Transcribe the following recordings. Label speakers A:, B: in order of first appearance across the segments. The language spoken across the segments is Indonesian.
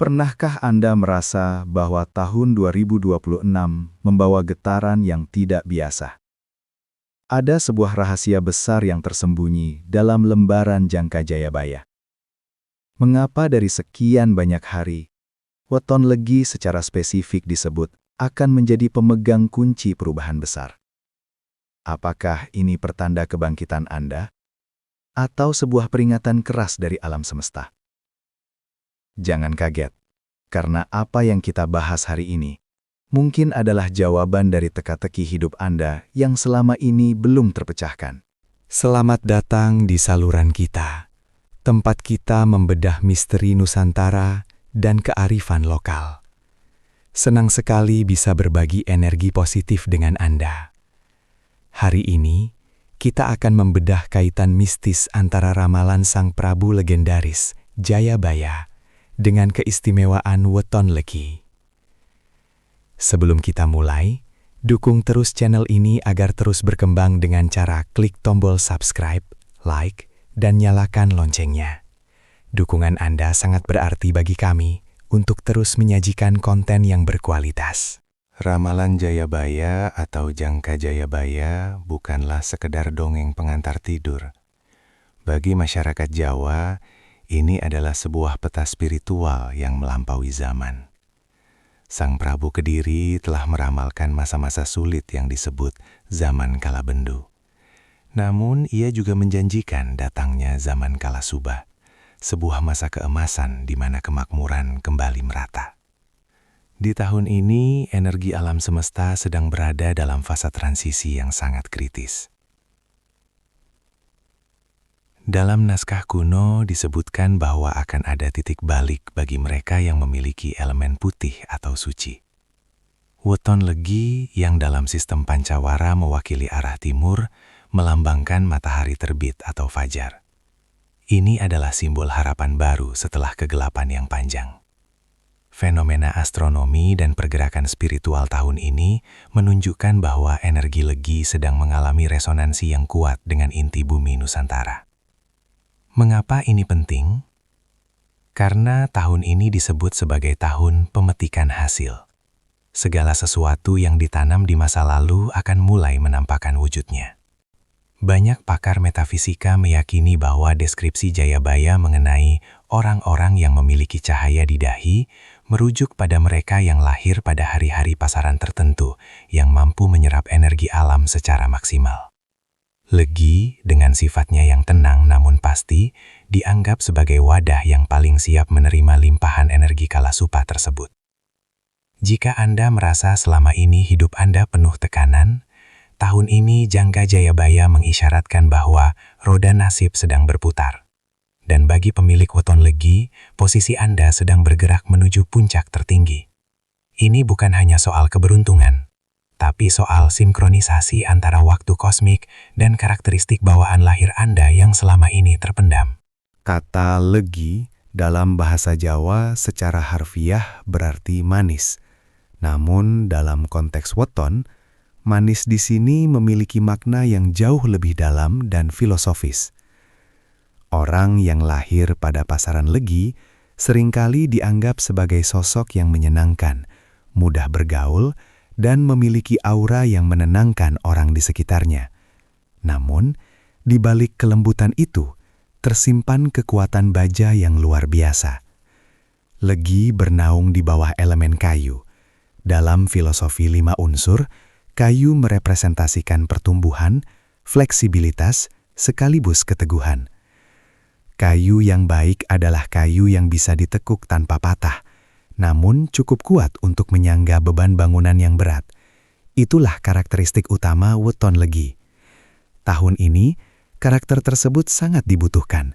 A: Pernahkah Anda merasa bahwa tahun 2026 membawa getaran yang tidak biasa? Ada sebuah rahasia besar yang tersembunyi dalam lembaran Jangka Jayabaya. Mengapa dari sekian banyak hari, weton legi secara spesifik disebut akan menjadi pemegang kunci perubahan besar? Apakah ini pertanda kebangkitan Anda? Atau sebuah peringatan keras dari alam semesta? Jangan kaget, karena apa yang kita bahas hari ini mungkin adalah jawaban dari teka-teki hidup Anda yang selama ini belum terpecahkan.
B: Selamat datang di saluran kita, tempat kita membedah misteri Nusantara dan kearifan lokal. Senang sekali bisa berbagi energi positif dengan Anda. Hari ini, kita akan membedah kaitan mistis antara ramalan Sang Prabu legendaris, Jayabaya, dengan keistimewaan weton legi. Sebelum kita mulai, dukung terus channel ini agar terus berkembang dengan cara klik tombol subscribe, like, dan nyalakan loncengnya. Dukungan Anda sangat berarti bagi kami untuk terus menyajikan konten yang berkualitas.
C: Ramalan Jayabaya atau Jangka Jayabaya bukanlah sekedar dongeng pengantar tidur. Bagi masyarakat Jawa, ini adalah sebuah peta spiritual yang melampaui zaman. Sang Prabu Kediri telah meramalkan masa-masa sulit yang disebut zaman Kalabendu. Namun ia juga menjanjikan datangnya zaman Kalasuba, sebuah masa keemasan di mana kemakmuran kembali merata. Di tahun ini, energi alam semesta sedang berada dalam fase transisi yang sangat kritis. Dalam naskah kuno disebutkan bahwa akan ada titik balik bagi mereka yang memiliki elemen putih atau suci. Weton legi yang dalam sistem Pancawara mewakili arah timur melambangkan matahari terbit atau fajar. Ini adalah simbol harapan baru setelah kegelapan yang panjang. Fenomena astronomi dan pergerakan spiritual tahun ini menunjukkan bahwa energi legi sedang mengalami resonansi yang kuat dengan inti bumi Nusantara. Mengapa ini penting? Karena tahun ini disebut sebagai tahun pemetikan hasil. Segala sesuatu yang ditanam di masa lalu akan mulai menampakkan wujudnya. Banyak pakar metafisika meyakini bahwa deskripsi Jayabaya mengenai orang-orang yang memiliki cahaya di dahi merujuk pada mereka yang lahir pada hari-hari pasaran tertentu yang mampu menyerap energi alam secara maksimal. Legi dengan sifatnya yang tenang namun pasti dianggap sebagai wadah yang paling siap menerima limpahan energi Kalasupa tersebut. Jika Anda merasa selama ini hidup Anda penuh tekanan, tahun ini Jangka Jayabaya mengisyaratkan bahwa roda nasib sedang berputar. Dan bagi pemilik weton legi, posisi Anda sedang bergerak menuju puncak tertinggi. Ini bukan hanya soal keberuntungan, tapi soal sinkronisasi antara waktu kosmik dan karakteristik bawaan lahir Anda yang selama ini terpendam.
B: Kata legi dalam bahasa Jawa secara harfiah berarti manis. Namun dalam konteks weton, manis di sini memiliki makna yang jauh lebih dalam dan filosofis. Orang yang lahir pada pasaran legi seringkali dianggap sebagai sosok yang menyenangkan, mudah bergaul, dan memiliki aura yang menenangkan orang di sekitarnya. Namun, di balik kelembutan itu, tersimpan kekuatan baja yang luar biasa. Legi bernaung di bawah elemen kayu. Dalam filosofi 5 unsur, kayu merepresentasikan pertumbuhan, fleksibilitas, sekaligus keteguhan. Kayu yang baik adalah kayu yang bisa ditekuk tanpa patah, namun cukup kuat untuk menyangga beban bangunan yang berat. Itulah karakteristik utama weton legi. Tahun ini, karakter tersebut sangat dibutuhkan.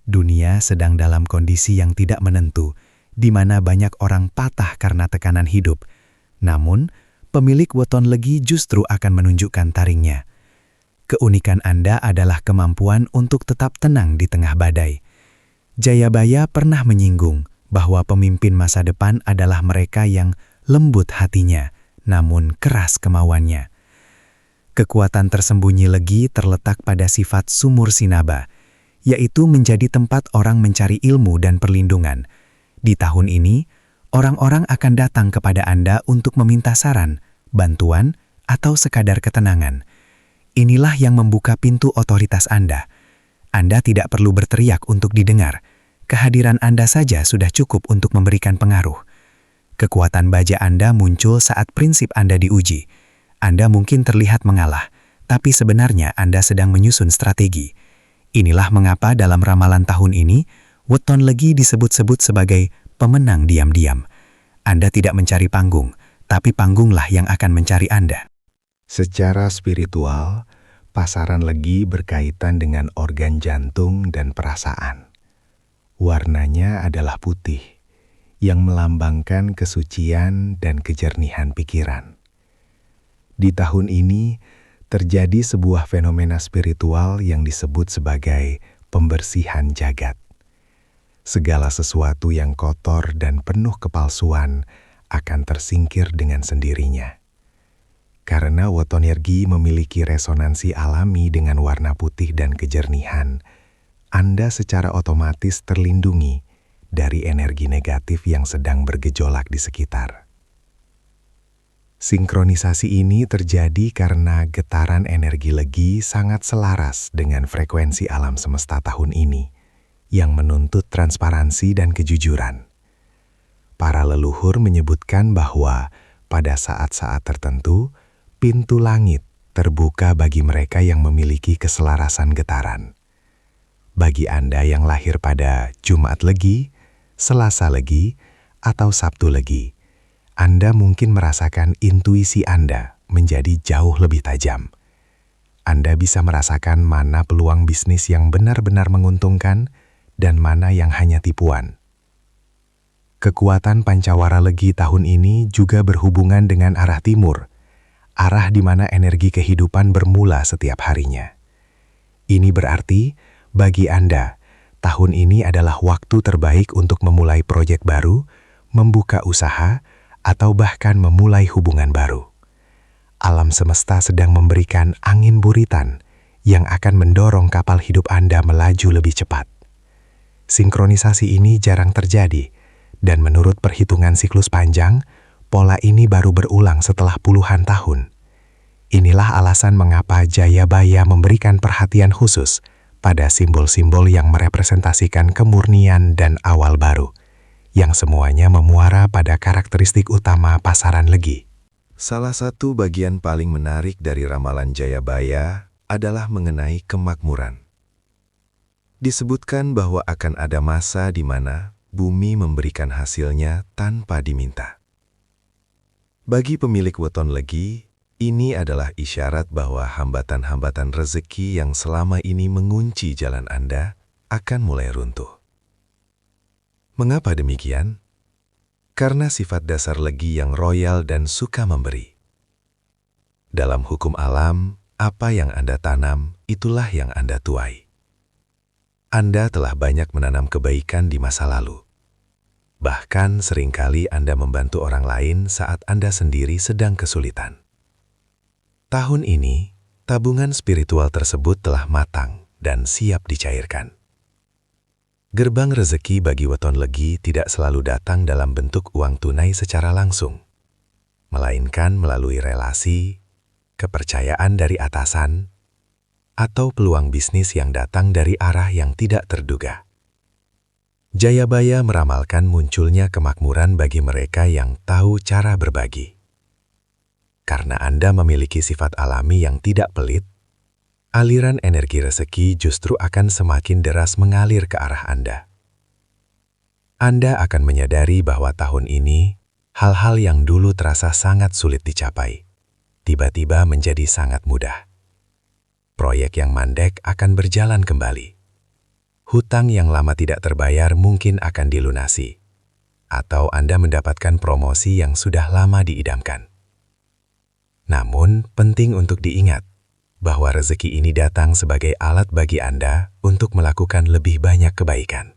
B: Dunia sedang dalam kondisi yang tidak menentu, di mana banyak orang patah karena tekanan hidup. Namun, pemilik weton legi justru akan menunjukkan taringnya. Keunikan Anda adalah kemampuan untuk tetap tenang di tengah badai. Jayabaya pernah menyinggung bahwa pemimpin masa depan adalah mereka yang lembut hatinya, namun keras kemauannya. Kekuatan tersembunyi legi terletak pada sifat sumur sinaba, yaitu menjadi tempat orang mencari ilmu dan perlindungan. Di tahun ini, orang-orang akan datang kepada Anda untuk meminta saran, bantuan, atau sekadar ketenangan. Inilah yang membuka pintu otoritas Anda. Anda tidak perlu berteriak untuk didengar. Kehadiran Anda saja sudah cukup untuk memberikan pengaruh. Kekuatan baja Anda muncul saat prinsip Anda diuji. Anda mungkin terlihat mengalah, tapi sebenarnya Anda sedang menyusun strategi. Inilah mengapa dalam ramalan tahun ini, weton legi disebut-sebut sebagai pemenang diam-diam. Anda tidak mencari panggung, tapi panggunglah yang akan mencari Anda.
C: Secara spiritual, pasaran legi berkaitan dengan organ jantung dan perasaan. Warnanya adalah putih, yang melambangkan kesucian dan kejernihan pikiran. Di tahun ini, terjadi sebuah fenomena spiritual yang disebut sebagai pembersihan jagat. Segala sesuatu yang kotor dan penuh kepalsuan akan tersingkir dengan sendirinya. Karena wotonergi memiliki resonansi alami dengan warna putih dan kejernihan, Anda secara otomatis terlindungi dari energi negatif yang sedang bergejolak di sekitar. Sinkronisasi ini terjadi karena getaran energi legi sangat selaras dengan frekuensi alam semesta tahun ini, yang menuntut transparansi dan kejujuran. Para leluhur menyebutkan bahwa pada saat-saat tertentu, pintu langit terbuka bagi mereka yang memiliki keselarasan getaran. Bagi Anda yang lahir pada Jumat Legi, Selasa Legi, atau Sabtu Legi, Anda mungkin merasakan intuisi Anda menjadi jauh lebih tajam. Anda bisa merasakan mana peluang bisnis yang benar-benar menguntungkan dan mana yang hanya tipuan. Kekuatan pancawara legi tahun ini juga berhubungan dengan arah timur, arah di mana energi kehidupan bermula setiap harinya. Ini berarti, bagi Anda, tahun ini adalah waktu terbaik untuk memulai proyek baru, membuka usaha, atau bahkan memulai hubungan baru. Alam semesta sedang memberikan angin buritan yang akan mendorong kapal hidup Anda melaju lebih cepat. Sinkronisasi ini jarang terjadi, dan menurut perhitungan siklus panjang, pola ini baru berulang setelah puluhan tahun. Inilah alasan mengapa Jayabaya memberikan perhatian khusus pada simbol-simbol yang merepresentasikan kemurnian dan awal baru, yang semuanya memuara pada karakteristik utama pasaran legi.
A: Salah satu bagian paling menarik dari ramalan Jayabaya adalah mengenai kemakmuran. Disebutkan bahwa akan ada masa di mana bumi memberikan hasilnya tanpa diminta. Bagi pemilik weton legi, ini adalah isyarat bahwa hambatan-hambatan rezeki yang selama ini mengunci jalan Anda akan mulai runtuh. Mengapa demikian? Karena sifat dasar legi yang royal dan suka memberi. Dalam hukum alam, apa yang Anda tanam, itulah yang Anda tuai. Anda telah banyak menanam kebaikan di masa lalu. Bahkan seringkali Anda membantu orang lain saat Anda sendiri sedang kesulitan. Tahun ini, tabungan spiritual tersebut telah matang dan siap dicairkan. Gerbang rezeki bagi weton legi tidak selalu datang dalam bentuk uang tunai secara langsung, melainkan melalui relasi, kepercayaan dari atasan, atau peluang bisnis yang datang dari arah yang tidak terduga. Jayabaya meramalkan munculnya kemakmuran bagi mereka yang tahu cara berbagi. Karena Anda memiliki sifat alami yang tidak pelit, aliran energi rezeki justru akan semakin deras mengalir ke arah Anda. Anda akan menyadari bahwa tahun ini, hal-hal yang dulu terasa sangat sulit dicapai, tiba-tiba menjadi sangat mudah. Proyek yang mandek akan berjalan kembali. Hutang yang lama tidak terbayar mungkin akan dilunasi, atau Anda mendapatkan promosi yang sudah lama diidamkan. Namun, penting untuk diingat bahwa rezeki ini datang sebagai alat bagi Anda untuk melakukan lebih banyak kebaikan.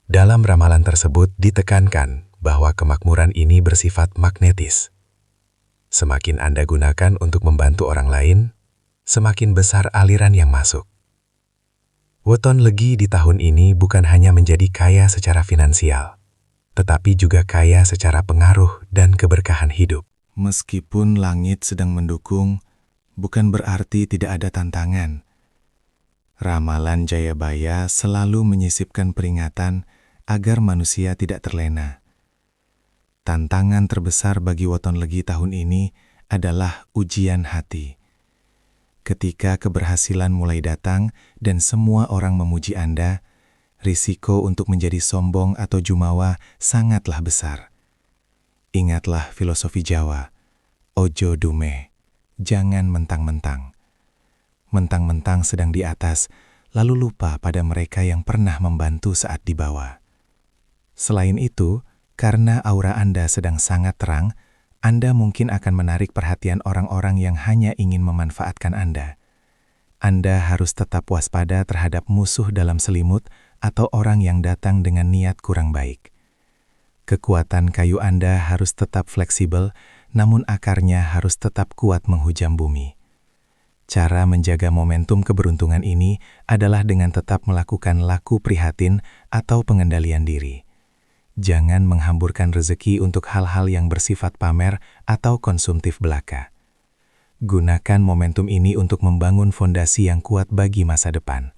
A: Dalam ramalan tersebut ditekankan bahwa kemakmuran ini bersifat magnetis. Semakin Anda gunakan untuk membantu orang lain, semakin besar aliran yang masuk. Weton legi di tahun ini bukan hanya menjadi kaya secara finansial,
C: tetapi juga kaya secara pengaruh dan keberkahan hidup.
D: Meskipun langit sedang mendukung, bukan berarti tidak ada tantangan. Ramalan Jayabaya selalu menyisipkan peringatan agar manusia tidak terlena. Tantangan terbesar bagi Weton Legi tahun ini adalah ujian hati. Ketika keberhasilan mulai datang dan semua orang memuji Anda, risiko untuk menjadi sombong atau jumawa sangatlah besar. Ingatlah filosofi Jawa, ojo dume, jangan mentang-mentang. Mentang-mentang sedang di atas, lalu lupa pada mereka yang pernah membantu saat di bawah. Selain itu, karena aura Anda sedang sangat terang, Anda mungkin akan menarik perhatian orang-orang yang hanya ingin memanfaatkan Anda. Anda harus tetap waspada terhadap musuh dalam selimut atau orang yang datang dengan niat kurang baik. Kekuatan kayu Anda harus tetap fleksibel, namun akarnya harus tetap kuat menghujam bumi. Cara menjaga momentum keberuntungan ini adalah dengan tetap melakukan laku prihatin atau pengendalian diri. Jangan menghamburkan rezeki untuk hal-hal yang bersifat pamer atau konsumtif belaka. Gunakan momentum ini untuk membangun fondasi yang kuat bagi masa depan.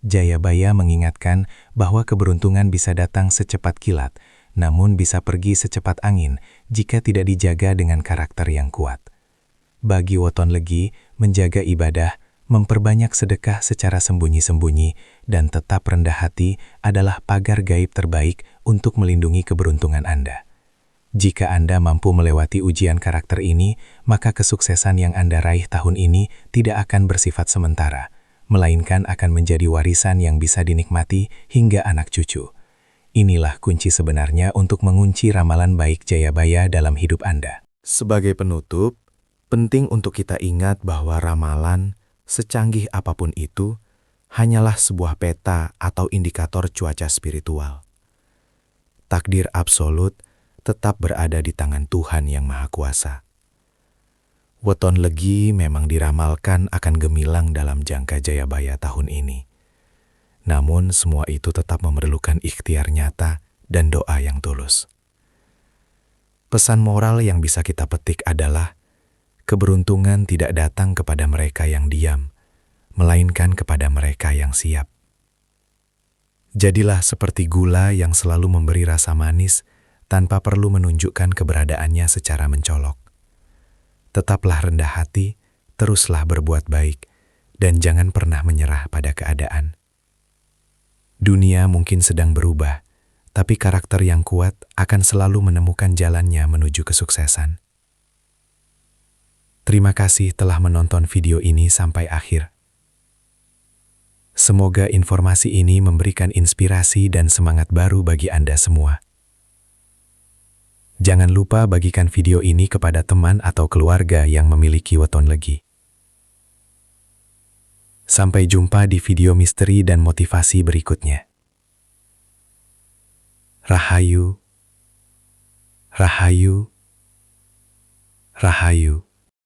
D: Jayabaya mengingatkan bahwa keberuntungan bisa datang secepat kilat, namun bisa pergi secepat angin jika tidak dijaga dengan karakter yang kuat. Bagi Weton Legi, menjaga ibadah, memperbanyak sedekah secara sembunyi-sembunyi, dan tetap rendah hati adalah pagar gaib terbaik untuk melindungi keberuntungan Anda. Jika Anda mampu melewati ujian karakter ini, maka kesuksesan yang Anda raih tahun ini tidak akan bersifat sementara, melainkan akan menjadi warisan yang bisa dinikmati hingga anak cucu. Inilah kunci sebenarnya untuk mengunci ramalan baik Jayabaya dalam hidup Anda.
B: Sebagai penutup, penting untuk kita ingat bahwa ramalan, secanggih apapun itu, hanyalah sebuah peta atau indikator cuaca spiritual. Takdir absolut tetap berada di tangan Tuhan Yang Maha Kuasa. Weton Legi memang diramalkan akan gemilang dalam jangka Jayabaya tahun ini. Namun semua itu tetap memerlukan ikhtiar nyata dan doa yang tulus. Pesan moral yang bisa kita petik adalah, keberuntungan tidak datang kepada mereka yang diam, melainkan kepada mereka yang siap. Jadilah seperti gula yang selalu memberi rasa manis tanpa perlu menunjukkan keberadaannya secara mencolok. Tetaplah rendah hati, teruslah berbuat baik, dan jangan pernah menyerah pada keadaan. Dunia mungkin sedang berubah, tapi karakter yang kuat akan selalu menemukan jalannya menuju kesuksesan. Terima kasih telah menonton video ini sampai akhir. Semoga informasi ini memberikan inspirasi dan semangat baru bagi Anda semua. Jangan lupa bagikan video ini kepada teman atau keluarga yang memiliki Weton Legi. Sampai jumpa di video misteri dan motivasi berikutnya. Rahayu, Rahayu, Rahayu.